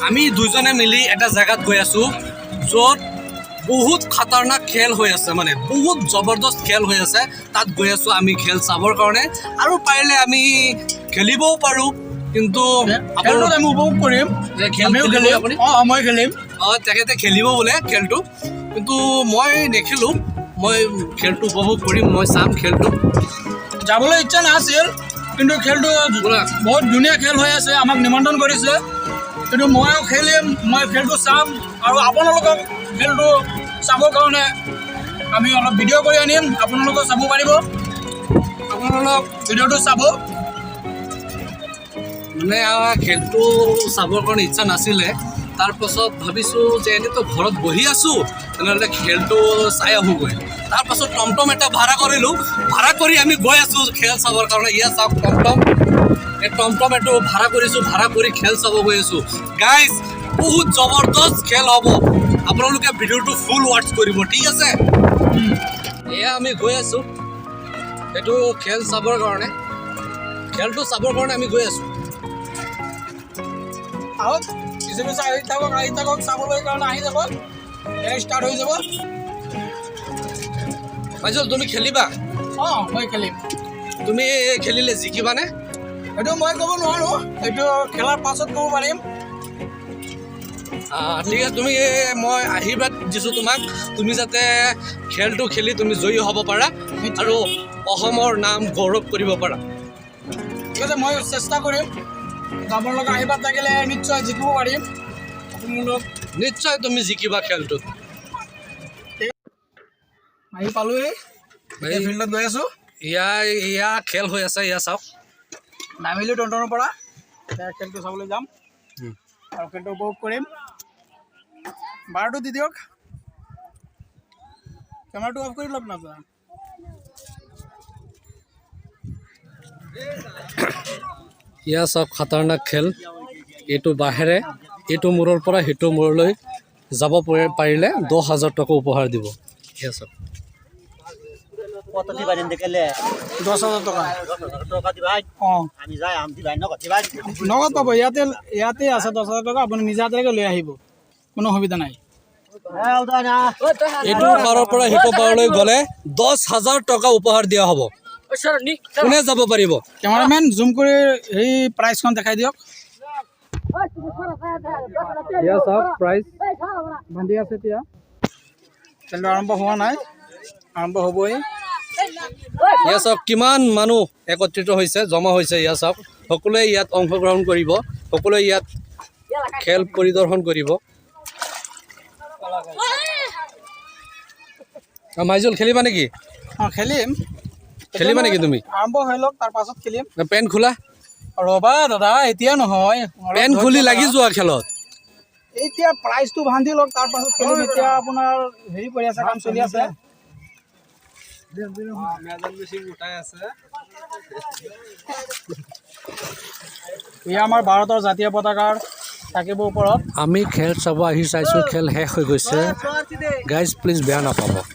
আমি দুজনে মিলি এটা জেগাত গৈ আছোঁ য'ত বহুত খাতাৰনাক খেল হৈ আছে মানে বহুত জবৰদস্ত খেল হৈ আছে তাত গৈ আছোঁ আমি খেল চাবৰ কাৰণে আৰু পাৰিলে আমি খেলিবও পাৰোঁ কিন্তু খেলটোত আমি উপভোগ কৰিম খেলটো খেলিব আপুনি মই খেলিম তেখেতে খেলিব বোলে খেলটো কিন্তু মই নেখেলোঁ মই খেলটো উপভোগ কৰিম মই চাম খেলটো যাবলৈ ইচ্ছা নাছিল কিন্তু খেলটো বহুত ধুনীয়া খেল হৈ আছে আমাক নিমন্ত্ৰণ কৰিছে কিন্তু ময়ো খেলিম মই খেলটো চাম আৰু আপোনালোকক খেলটো চাবৰ কাৰণে আমি অলপ ভিডিঅ' কৰি আনিম আপোনালোকে চাব পাৰিব আপোনালোক ভিডিঅ'টো চাব মানে খেলটো চাবৰ কাৰণে ইচ্ছা নাছিলে তাৰপাছত ভাবিছোঁ যে এনেতো ঘৰত বহি আছোঁ তেনেহ'লে খেলটো চাই আহোঁগৈ তাৰপাছত টমটম এটা ভাড়া কৰিলোঁ ভাড়া কৰি আমি গৈ আছোঁ খেল চাবৰ কাৰণে ইয়াত চাওক টমটম এই টমটম এইটো ভাড়া কৰিছোঁ ভাড়া কৰি খেল চাব গৈ আছোঁ গাইজ বহুত জবৰদস্ত খেল হ'ব আপোনালোকে ভিডিঅ'টো ফুল ৱাটচ কৰিব ঠিক আছে এয়া আমি গৈ আছোঁ এইটো খেল চাবৰ কাৰণে খেলটো চাবৰ কাৰণে আমি গৈ আছোঁ আহক কিছু কিছু আহি থাকক চাবলৈ কাৰণে আহি যাব ষ্টাৰ্ট হৈ যাব মাজল তুমি খেলিবা মই খেলিম তুমি খেলিলে জিকিবানে এইটো মই ক'ব নোৱাৰোঁ এইটো খেলাৰ পাছত ক'ব পাৰিম ঠিক আছে তুমি মই আশীৰ্বাদ দিছোঁ তোমাক তুমি যাতে খেলটো খেলি তুমি জয়ী হ'ব পাৰা আৰু অসমৰ নাম গৌৰৱ কৰিব পাৰা ঠিক আছে মই চেষ্টা কৰিম আপোনালোকৰ আশীৰ্বাদ থাকিলে নিশ্চয় জিকিব পাৰিম আপোনালোক নিশ্চয় তুমি জিকিবা খেলটোত আহি পালোঁহি এই ফিল্ডত গৈ আছোঁ ইয়া খেল হৈ আছে ইয়া চাওক নামিলোঁ টমটমৰ পৰা এতিয়া খেলটো চাবলৈ যাম আৰু খেলটো উপভোগ কৰিম বাৰটো দি দিয়ক কেমেৰাটো অফ কৰি লওক না ইয়া চাওক খাতাৰনাক খেল এইটো বাঁহেৰে এইটো মূৰৰ পৰা সেইটো মূৰলৈ যাব পাৰিলে 10,000 টকা উপহাৰ দিব ইয়া চাওক 10,000 টকা নগদ পাব ইয়াতে আছে 10,000 টকা আপুনি নিজে হাতেৰে লৈ আহিব কোনো সুবিধা নাই এইটো পাৰৰ পৰা সেইটো পাৰলৈ গ'লে 10,000 টকা উপহাৰ দিয়া হ'ব কোনে যাব পাৰিব কেমেৰামেন জুম কৰি সেই প্ৰাইজখন দেখাই দিয়ক প্ৰাইজ বান্ধি আছে এতিয়া খেলটো আৰম্ভ হোৱা নাই আৰম্ভ হ'বই ইয়া চাওক কিমান মানুহ একত্ৰিত হৈছে জমা হৈছে ইয়া চাওক সকলোৱে ইয়াত অংশগ্ৰহণ কৰিব সকলোৱে ইয়াত খেল পৰিদৰ্শন কৰিব মাইজুল খেলিবা নেকি খেলিবা নেকি তুমি আৰম্ভ হৈ লওক তাৰ পাছত খেলিম পেন খোলা ৰ'বা দাদা এতিয়া নহয় পেন খুলি লাগি যোৱা খেলত এতিয়া প্ৰাইজটো বান্ধি লওক তাৰ পাছত খেলিম এতিয়া আপোনাৰ হেৰি কৰি আছে কাম চলি আছে এয়া আমাৰ ভাৰতৰ জাতীয় পতাকাৰ থাকিব ওপৰত আমি খেল চাব আহি চাইছোঁ খেল শেষ হৈ গৈছে গাইজ প্লিজ বেয়া নাপাব